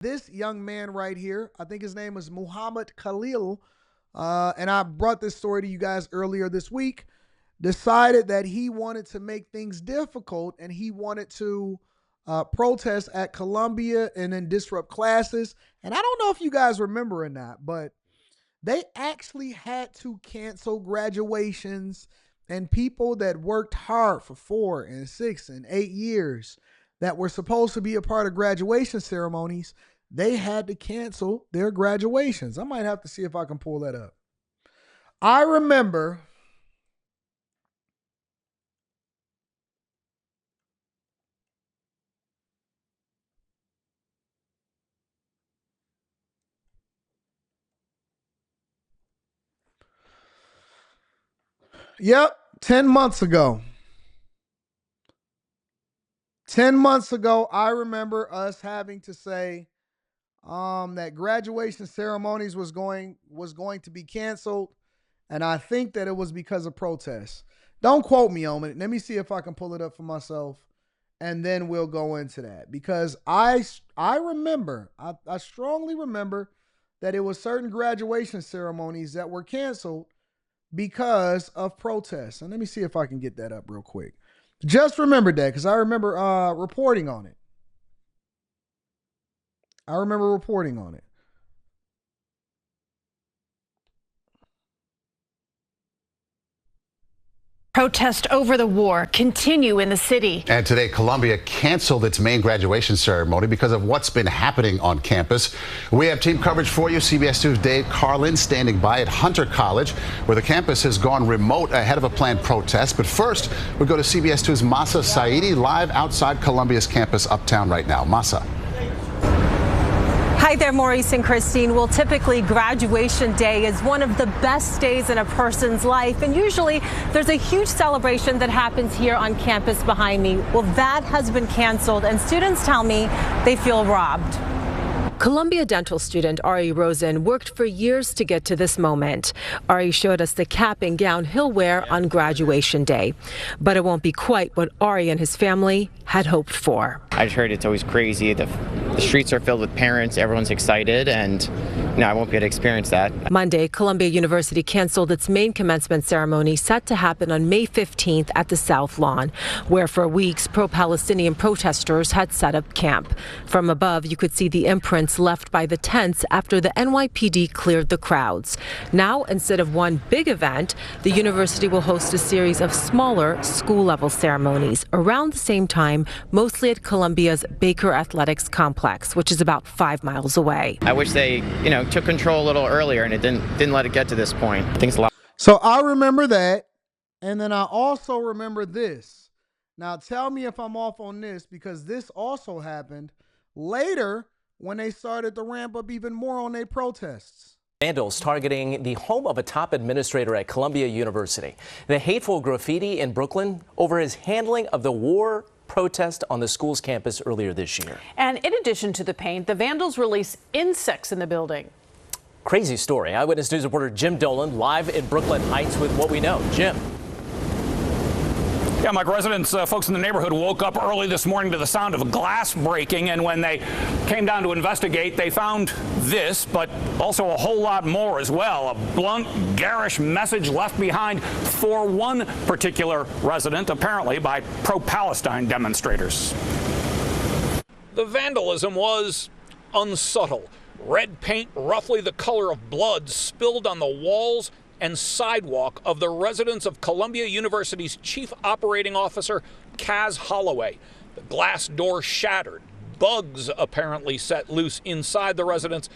This young man right here, I think his name is Muhammad Khalil, and I brought this story to you guys earlier this week, decided that he wanted to make things difficult and he wanted to protest at Columbia and then disrupt classes. And I don't know if you guys remember or not, but they actually had to cancel graduations, and people that worked hard for 4 and 6 and 8 years that were supposed to be a part of graduation ceremonies, they had to cancel their graduations. I might have to see if I can pull that up. I remember Yep, 10 months ago. 10 months ago, I remember us having to say that graduation ceremonies was going to be canceled, and I think that it was because of protests. Don't quote me on it. Let me see if I can pull it up for myself, and then we'll go into that, because I remember, I strongly remember that it was certain graduation ceremonies that were canceled because of protests. And let me see if I can get that up real quick. Just remembered that because I remember reporting on it. I remember reporting on it. Protests over the war continue in the city. And today, Columbia canceled its main graduation ceremony because of what's been happening on campus. We have team coverage for you. CBS 2's Dave Carlin standing by at Hunter College, where the campus has gone remote ahead of a planned protest. But first, we go to CBS 2's Masa Saidi live outside Columbia's campus uptown right now. Masa. Hi there, Maurice and Christine. Well, typically graduation day is one of the best days in a person's life, and usually there's a huge celebration that happens here on campus behind me. Well, that has been canceled, and students tell me they feel robbed. Columbia dental student Ari Rosen worked for years to get to this moment. Ari showed us the cap and gown he'll wear on graduation day. But it won't be quite what Ari and his family had hoped for. I just heard it's always crazy. The streets are filled with parents. Everyone's excited, and I won't get to experience that. Monday, Columbia University canceled its main commencement ceremony set to happen on May 15th at the South Lawn, where for weeks pro-Palestinian protesters had set up camp. From above, you could see the imprints left by the tents after the NYPD cleared the crowds. Now, instead of one big event, the university will host a series of smaller school-level ceremonies around the same time, mostly at Columbia's Baker Athletics Complex, which is about 5 miles away. I wish they, took control a little earlier, and it didn't let it get to this point. Things a lot. So I remember that, and then I also remember this. Now tell me if I'm off on this, because this also happened later when they started to ramp up even more on their protests. Vandals targeting the home of a top administrator at Columbia University. The hateful graffiti in Brooklyn over his handling of the war protest on the school's campus earlier this year. And in addition to the paint, the vandals released insects in the building. Crazy story. Eyewitness News reporter Jim Dolan live in Brooklyn Heights with what we know. Jim. Yeah, Mike, residents, folks in the neighborhood woke up early this morning to the sound of glass breaking, and when they came down to investigate, they found this, but also a whole lot more as well. A blunt, garish message left behind for one particular resident, apparently by pro-Palestine demonstrators. The vandalism was unsubtle. Red paint, roughly the color of blood, spilled on the walls and sidewalk of the residence of Columbia University's chief operating officer, Kaz Holloway. The glass door shattered, bugs apparently set loose inside the residence,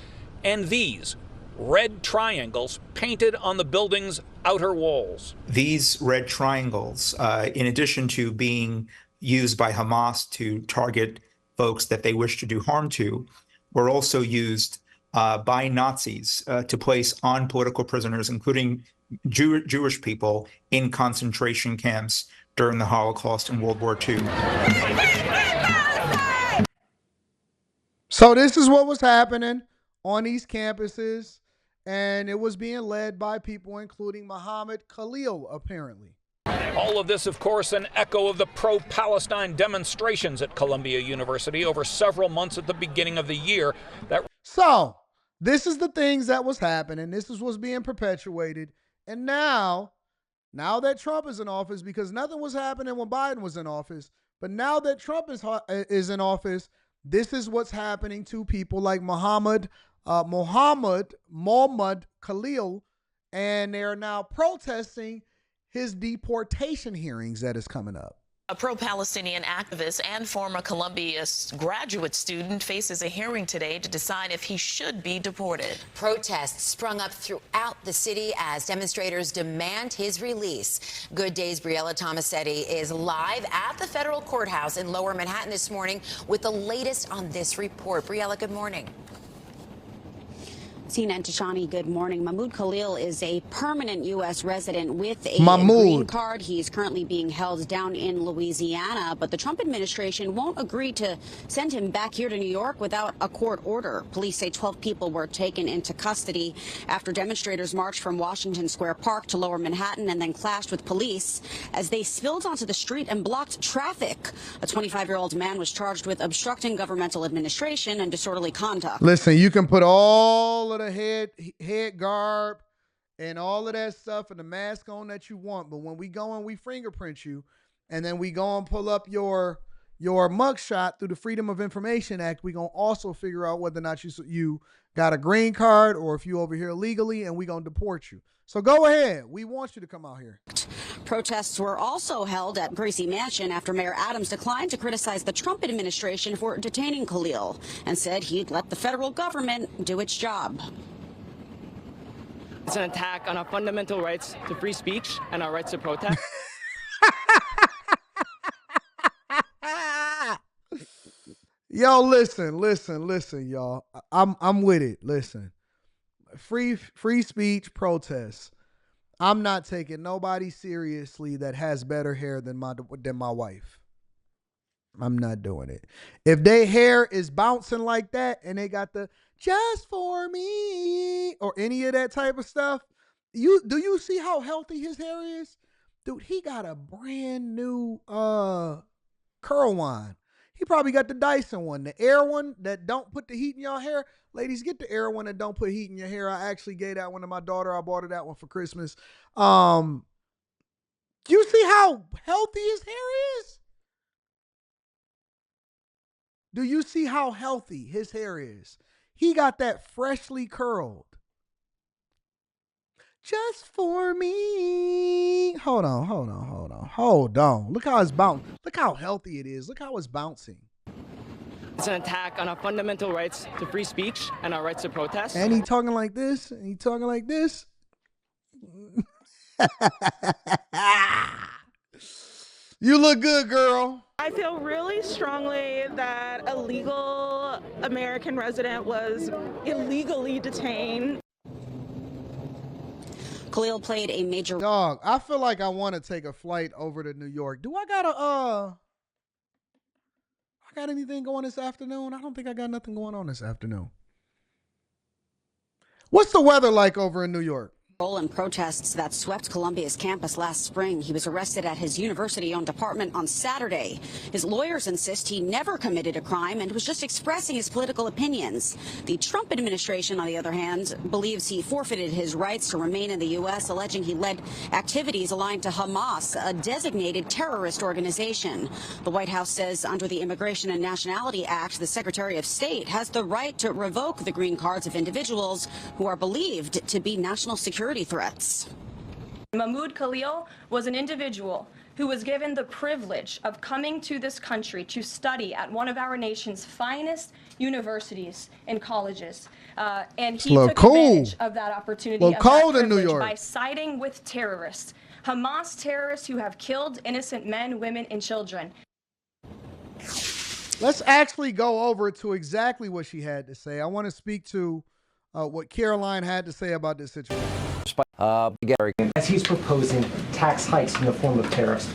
and these red triangles painted on the building's outer walls. These red triangles, in addition to being used by Hamas to target folks that they wish to do harm to, were also used by Nazis to place on political prisoners, including Jewish people, in concentration camps during the Holocaust and World War II. So this is what was happening on these campuses, and it was being led by people including Muhammad Khalil, apparently. All of this, of course, an echo of the pro-Palestine demonstrations at Columbia University over several months at the beginning of the year. So this is the things that was happening. This is what's being perpetuated. And now that Trump is in office, because nothing was happening when Biden was in office, but now that Trump is in office, this is what's happening to people like Khalil, and they are now protesting his deportation hearings that is coming up. A pro-Palestinian activist and former Columbia graduate student faces a hearing today to decide if he should be deported. Protests sprung up throughout the city as demonstrators demand his release. Good Day's Briella Tomasetti is live at the federal courthouse in Lower Manhattan this morning with the latest on this report. Briella, good morning. Tina and Tashani, good morning. Mahmoud Khalil is a permanent U.S. resident with a green card. He's currently being held down in Louisiana, but the Trump administration won't agree to send him back here to New York without a court order. Police say 12 people were taken into custody after demonstrators marched from Washington Square Park to Lower Manhattan and then clashed with police as they spilled onto the street and blocked traffic. A 25-year-old man was charged with obstructing governmental administration and disorderly conduct. Listen, you can put all of the head garb and all of that stuff and the mask on that you want, but when we go and we fingerprint you and then we go and pull up your mugshot through the Freedom of Information Act, we gonna also figure out whether or not you got a green card or if you over here legally, and we gonna deport you. So go ahead. We want you to come out here. Protests were also held at Gracie Mansion after Mayor Adams declined to criticize the Trump administration for detaining Khalil and said he'd let the federal government do its job. It's an attack on our fundamental rights to free speech and our rights to protest. Yo, listen, y'all. I'm with it. Listen. Free speech protests. I'm not taking nobody seriously that has better hair than my wife. I'm not doing it. If their hair is bouncing like that and they got the just for me or any of that type of stuff, do you see how healthy his hair is? Dude, he got a brand new curl wand. He probably got the Dyson one, the air one that don't put the heat in your hair. Ladies, get the air one that don't put heat in your hair. I actually gave that one to my daughter. I bought her that one for Christmas. Do you see how healthy his hair is? Do you see how healthy his hair is? He got that freshly curled. Just for me. Hold on. Look how it's bouncing. Look how healthy it is. Look how it's bouncing. It's an attack on our fundamental rights to free speech and our rights to protest. And he talking like this. You look good, girl. I feel really strongly that a legal American resident was illegally detained. Khalil played a major dog. I feel like I want to take a flight over to New York. Do I got anything going this afternoon? I don't think I got nothing going on this afternoon. What's the weather like over in New York? role in protests that swept Columbia's campus last spring. He was arrested at his university-owned apartment on Saturday. His lawyers insist he never committed a crime and was just expressing his political opinions. The Trump administration, on the other hand, believes he forfeited his rights to remain in the U.S., alleging he led activities aligned to Hamas, a designated terrorist organization. The White House says under the Immigration and Nationality Act, the Secretary of State has the right to revoke the green cards of individuals who are believed to be national security threats. Mahmoud Khalil was an individual who was given the privilege of coming to this country to study at one of our nation's finest universities and colleges. And he took advantage of that opportunity, of that privilege, by siding with terrorists, Hamas terrorists who have killed innocent men, women, and children. Let's actually go over to exactly what she had to say. I want to speak to what Caroline had to say about this situation. As he's proposing tax hikes in the form of tariffs.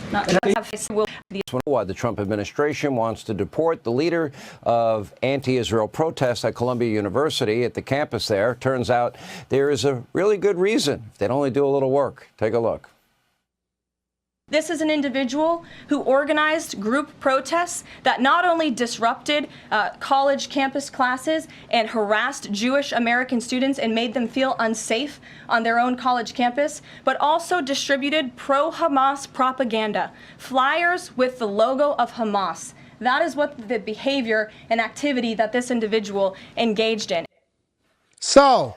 Why the Trump administration wants to deport the leader of anti-Israel protests at Columbia University at the campus there. Turns out there is a really good reason if they'd only do a little work. Take a look. This is an individual who organized group protests that not only disrupted college campus classes and harassed Jewish American students and made them feel unsafe on their own college campus, but also distributed pro-Hamas propaganda, flyers with the logo of Hamas. That is what the behavior and activity that this individual engaged in. So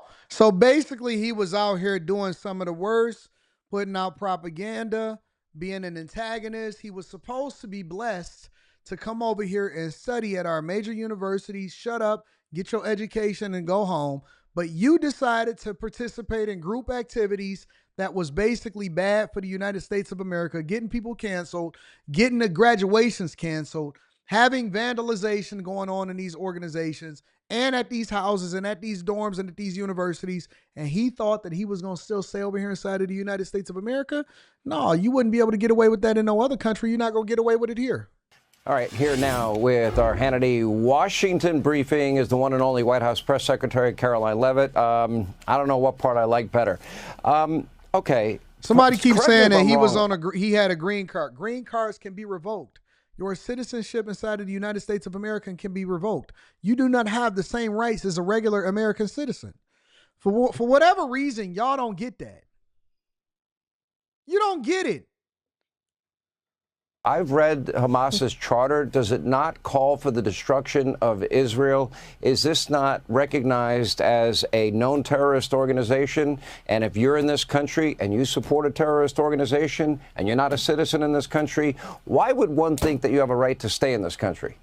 basically he was out here doing some of the worst, putting out propaganda, being an antagonist. He was supposed to be blessed to come over here and study at our major universities, shut up, get your education and go home. But you decided to participate in group activities that was basically bad for the United States of America, getting people canceled, getting the graduations canceled, having vandalization going on in these organizations and at these houses and at these dorms and at these universities. And he thought that he was going to still stay over here inside of the United States of America. No, you wouldn't be able to get away with that in no other country. You're not going to get away with it here. All right, here now with our Hannity Washington briefing is the one and only White House Press Secretary Caroline Leavitt. I don't know what part I like better. Okay. Somebody keeps saying that he was wrong. on he had a green card. Green cards can be revoked. Your citizenship inside of the United States of America can be revoked. You do not have the same rights as a regular American citizen. For whatever reason, y'all don't get that. You don't get it. I've read Hamas's charter. Does it not call for the destruction of Israel? Is this not recognized as a known terrorist organization? And if you're in this country and you support a terrorist organization and you're not a citizen in this country, why would one think that you have a right to stay in this country?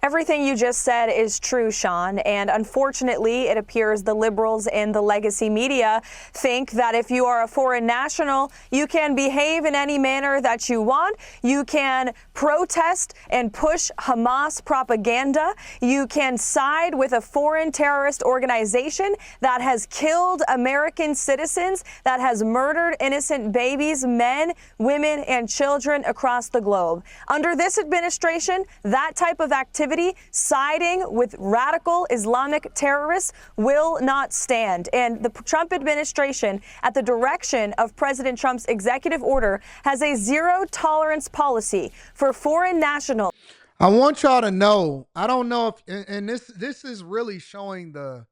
Everything you just said is true, Sean, and unfortunately, it appears the liberals in the legacy media think that if you are a foreign national, you can behave in any manner that you want. You can protest and push Hamas propaganda. You can side with a foreign terrorist organization that has killed American citizens, that has murdered innocent babies, men, women, and children across the globe. Under this administration, that type of activity, siding with radical Islamic terrorists, will not stand. And the Trump administration, at the direction of President Trump's executive order, has a zero-tolerance policy for foreign nationals. I want y'all to know, I don't know if, and this is really showing the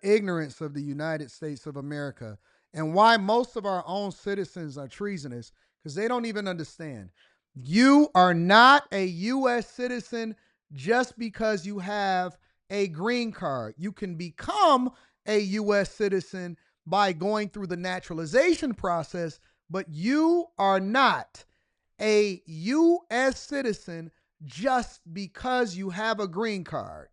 ignorance of the United States of America and why most of our own citizens are treasonous, because they don't even understand. You are not a U.S. citizen just because you have a green card. You can become a U.S. citizen by going through the naturalization process, but you are not a U.S. citizen just because you have a green card.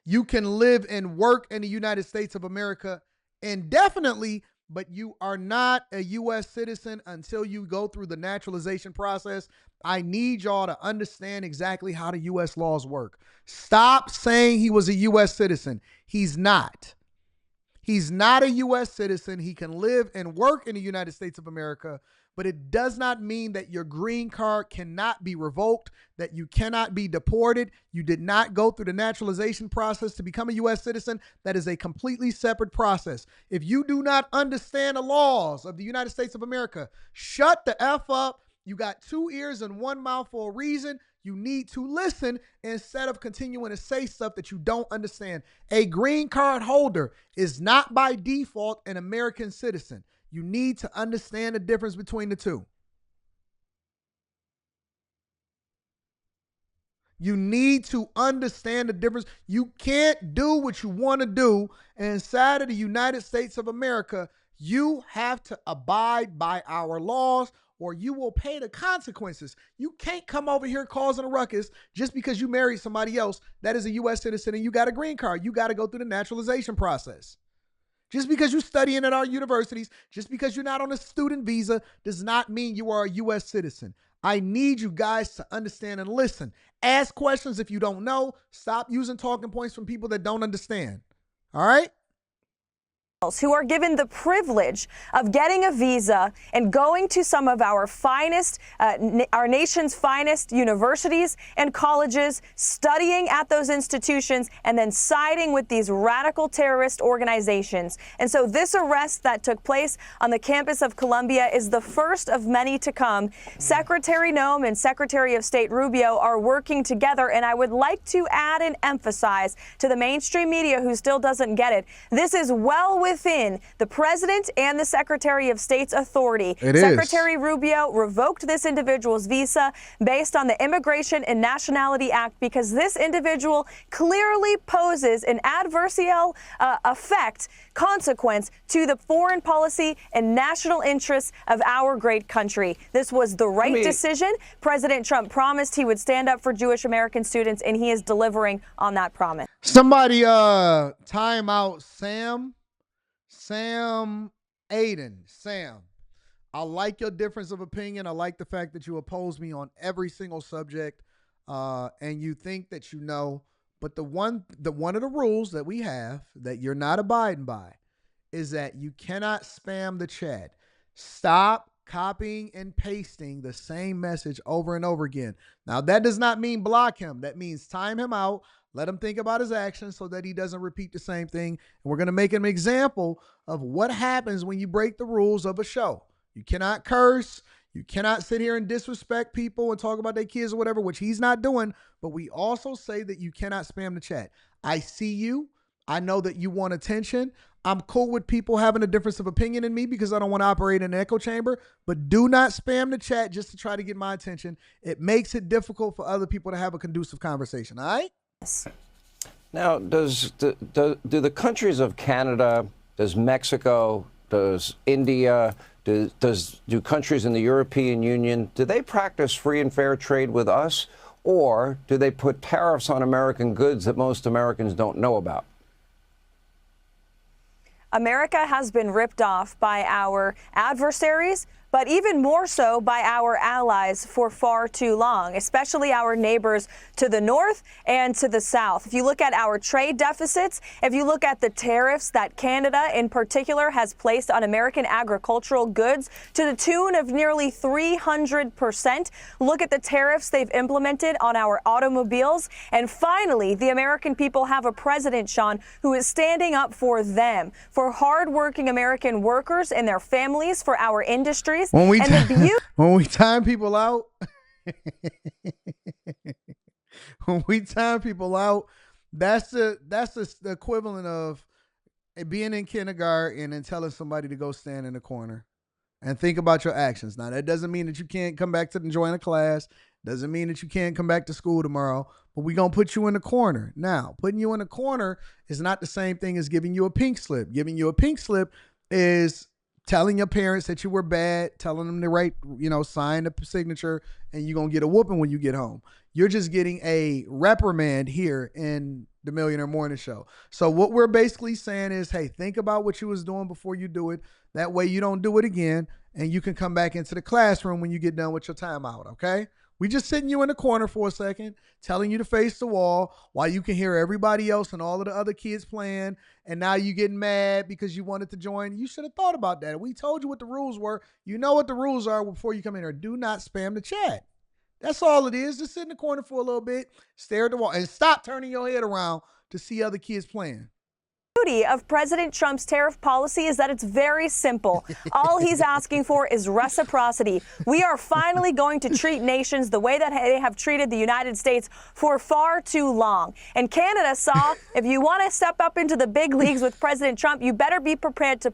You can live and work in the United States of America indefinitely, but you are not a U.S. citizen until you go through the naturalization process. I need y'all to understand exactly how the U.S. laws work. Stop saying he was a U.S. citizen. He's not. He's not a U.S. citizen. He can live and work in the United States of America, but it does not mean that your green card cannot be revoked, that you cannot be deported. You did not go through the naturalization process to become a U.S. citizen. That is a completely separate process. If you do not understand the laws of the United States of America, shut the F up. You got 2 ears and 1 mouth for a reason. You need to listen instead of continuing to say stuff that you don't understand. A green card holder is not by default an American citizen. You need to understand the difference between the two. You need to understand the difference. You can't do what you want to do inside of the United States of America. You have to abide by our laws, or you will pay the consequences. You can't come over here causing a ruckus just because you married somebody else that is a U.S. citizen and you got a green card. You got to go through the naturalization process. Just because you're studying at our universities, just because you're not on a student visa, does not mean you are a U.S. citizen. I need you guys to understand and listen. Ask questions if you don't know. Stop using talking points from people that don't understand. All right? who are given the privilege of getting a visa and going to some of our finest, our nation's finest universities and colleges, studying at those institutions, and then siding with these radical terrorist organizations. And so this arrest that took place on the campus of Columbia is the first of many to come. Secretary Noem and Secretary of State Rubio are working together, and I would like to add and emphasize to the mainstream media who still doesn't get it, this is well within the president and the Secretary of State's authority. Secretary Rubio revoked this individual's visa based on the Immigration and Nationality Act because this individual clearly poses an adversarial consequence to the foreign policy and national interests of our great country. This was the right decision. President Trump promised he would stand up for Jewish American students, and he is delivering on that promise. Somebody time out Sam Aiden. Sam, I like your difference of opinion. I like the fact that you oppose me on every single subject, and you think that you know. But one of the rules that we have that you're not abiding by is that you cannot spam the chat. Stop copying and pasting the same message over and over again. Now, that does not mean block him. That means time him out. Let him think about his actions so that he doesn't repeat the same thing. And we're going to make an example of what happens when you break the rules of a show. You cannot curse. You cannot sit here and disrespect people and talk about their kids or whatever, which he's not doing. But we also say that you cannot spam the chat. I see you. I know that you want attention. I'm cool with people having a difference of opinion in me because I don't want to operate in an echo chamber, but do not spam the chat just to try to get my attention. It makes it difficult for other people to have a conducive conversation. All right? Now, do the countries of Canada, does Mexico, does India, do countries in the European Union, do they practice free and fair trade with us, or do they put tariffs on American goods that most Americans don't know about? America has been ripped off by our adversaries, but even more so by our allies for far too long, especially our neighbors to the north and to the south. If you look at our trade deficits, if you look at the tariffs that Canada in particular has placed on American agricultural goods to the tune of nearly 300%, look at the tariffs they've implemented on our automobiles. And finally, the American people have a president, Sean, who is standing up for them, for hardworking American workers and their families, for our industry. When we time people out, when we time people out, that's the equivalent of being in kindergarten and telling somebody to go stand in the corner and think about your actions. Now, that doesn't mean that you can't come back to join a class. Doesn't mean that you can't come back to school tomorrow, but we're going to put you in the corner. Now, putting you in the corner is not the same thing as giving you a pink slip. Giving you a pink slip is telling your parents that you were bad, telling them to write, sign the signature, and you're going to get a whooping when you get home. You're just getting a reprimand here in the Millionaire Morning Show. So what we're basically saying is, hey, think about what you was doing before you do it. That way you don't do it again, and you can come back into the classroom when you get done with your timeout, okay? We just sitting you in the corner for a second, telling you to face the wall while you can hear everybody else and all of the other kids playing. And now you getting mad because you wanted to join. You should have thought about that. We told you what the rules were. You know what the rules are before you come in here. Do not spam the chat. That's all it is. Just sit in the corner for a little bit, stare at the wall, and stop turning your head around to see other kids playing. The beauty of President Trump's tariff policy is that it's very simple. All he's asking for is reciprocity. We are finally going to treat nations the way that they have treated the United States for far too long. And Canada saw, if you want to step up into the big leagues with President Trump, you better be prepared to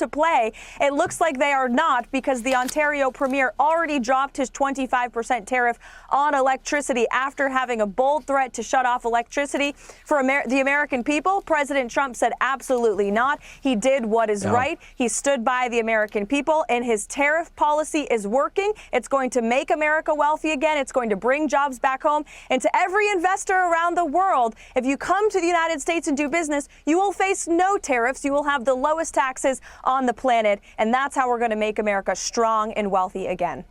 play. It looks like they are not, because the Ontario Premier already dropped his 25% tariff on electricity after having a bold threat to shut off electricity. For the American people, President Trump said absolutely not. He did what is right. He stood by the American people, and his tariff policy is working. It's going to make America wealthy again. It's going to bring jobs back home. And to every investor around the world, if you come to the United States and do business, you will face no tariffs. You will have the lowest taxes on the planet, and that's how we're going to make America strong and wealthy again.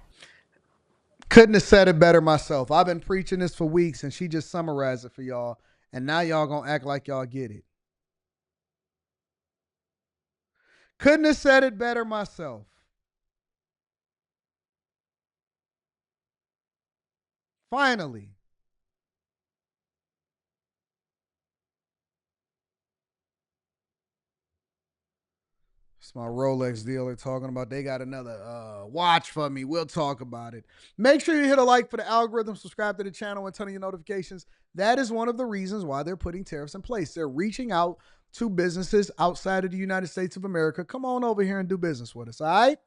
Couldn't have said it better myself. I've been preaching this for weeks, and she just summarized it for y'all, and now y'all gonna act like y'all get it. Couldn't have said it better myself. Finally. It's my Rolex dealer talking about they got another watch for me. We'll talk about it. Make sure you hit a like for the algorithm, subscribe to the channel, and turn on your notifications. That is one of the reasons why they're putting tariffs in place. They're reaching out to businesses outside of the United States of America. Come on over here and do business with us, all right?